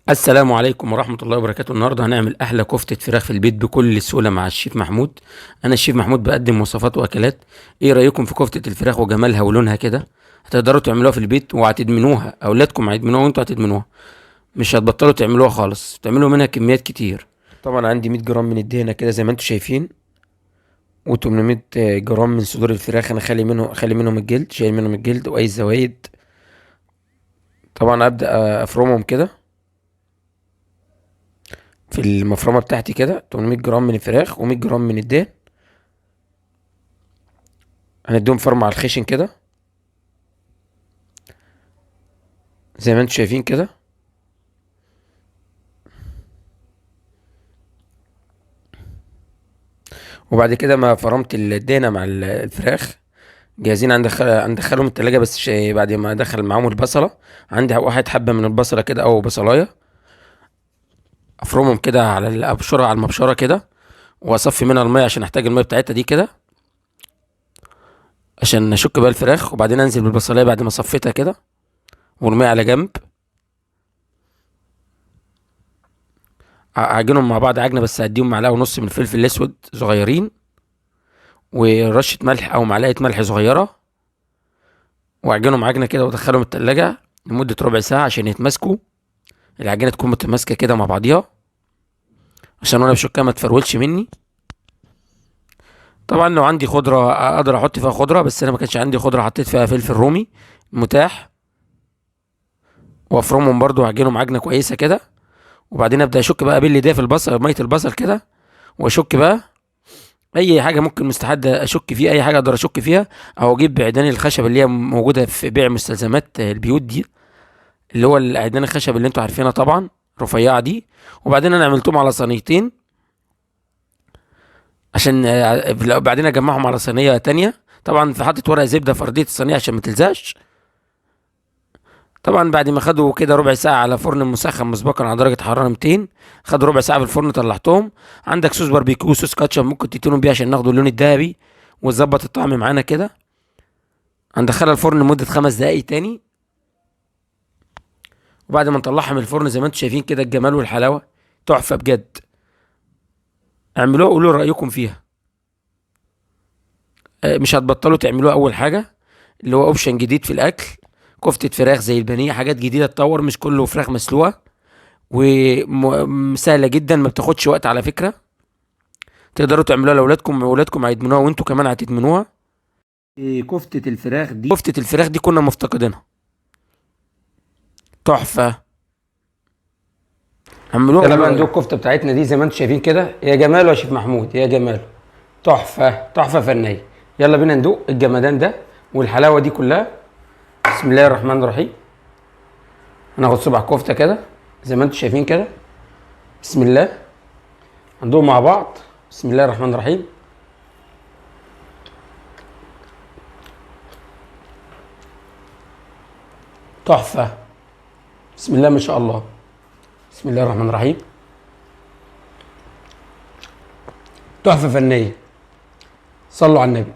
السلام عليكم ورحمة الله وبركاته. النهاردة هنعمل أحلى كفتة فراخ في البيت بكل سهولة مع الشيف محمود. أنا الشيف محمود بقدم وصفات وأكلات. إيه رأيكم في كفتة الفراخ وجمالها ولونها كده؟ هتقدروا تعملوها في البيت وهتدمنوها، أولادكم هيدمنوها وأنتوا هتدمنوها. مش هتبطلوا تعملوها خالص، تعملوا منها كميات كتير. طبعا عندي 100 جرام من الدهنة كده زي ما أنتوا شايفين، و800 جرام من صدور الفراخ. أنا خالي منهم الجلد، شايل منهم الجلد وأي زوايد. طبعا أبدأ أفرمهم كده في المفرمه بتاعتي كده. 800 جرام من الفراخ و100 جرام من الدهن، هنديهم فرم على الخشن كده زي ما انتم شايفين كده. وبعد كده ما فرمت الدهنه مع الفراخ، جاهزين. هندخلهم التلاجة. بس بعد ما ادخل معاهم البصله، عندي واحد حبه من البصله كده او بصلايه، افرمهم كده على الابشره، على المبشره كده، واصفي منها الميه عشان احتاج الميه بتاعتها دي كده عشان اشك بقى الفراخ. وبعدين انزل بالبصلايه بعد ما صفيتها كده وارميها على جنب. اعجنهم مع بعض عجنه، بس هديهم معلقه ونص من الفلفل الاسود صغيرين، ورشه ملح او معلقه ملح صغيره، واعجنهم عجنه كده وادخلهم التلاجة لمده ربع ساعه عشان يتماسكوا. العجينه تكون متماسكه كده مع بعضيها عشان وانا بشكها ما تفرولش مني. طبعا لو عندي خضره اقدر احط فيها خضره، بس انا ما كانش عندي خضره، حطيت فيها فلفل رومي متاح. وافرمهم برضو واعجنهم عجنه كويسه كده. وبعدين ابدا اشك بقى باللي ده في البصل، ميه البصل كده، واشك بقى اي حاجه ممكن مستحد اشك فيه، اي حاجه اقدر اشك فيها. او اجيب بعيدان الخشب اللي هي موجوده في بيع مستلزمات البيوت دي، اللي هو العيدان الخشب اللي انتوا عارفينها طبعا، رفيعه دي. وبعدين انا عملتهم على صينيتين عشان بعدين اجمعهم على صينيه تانية. طبعا في حاطط ورق زبده في ارضيه الصينيه عشان ما تلزقش. طبعا بعد ما خدوا كده ربع ساعه على فرن مسخن مسبقا على درجه حراره 200، خدوا ربع ساعه في الفرن طلعتهم. عندك صوص باربيكيو، صوص كاتشب، ممكن تديلهم بيه عشان ناخدوا اللون الذهبي وتظبط الطعم معانا كده. هندخلها الفرن لمده 5 دقايق تاني. وبعد ما نطلعها من الفرن زي ما انتم شايفين كده، الجمال والحلاوه تحفه بجد. اعملوها وقولوا رايكم فيها. مش هتبطلوا تعملوها. اول حاجه اللي هو اوبشن جديد في الاكل، كفته فراخ زي البانيه، حاجات جديده تطور، مش كله فراخ مسلوقه. وسهله جدا، ما بتاخدش وقت على فكره. تقدروا تعملوها لاولادكم، واولادكم هيدمنوها وانتوا كمان هتدمنوها. كفته الفراخ دي كنا مفتقدينها، تحفه. عملوها. يلا بقى ندوق الكفته بتاعتنا دي زي ما انتم شايفين كده. يا جماله يا شيف محمود، يا جماله، تحفه تحفه فنيه. يلا بينا ندوق الجمدان ده والحلاوه دي كلها. بسم الله الرحمن الرحيم. هناخد صباع كفته كده زي ما انتم شايفين كده. بسم الله. هندوق مع بعض. بسم الله الرحمن الرحيم. تحفه. بسم الله ما شاء الله. بسم الله الرحمن الرحيم. تحفه فنيه. صلوا على النبي.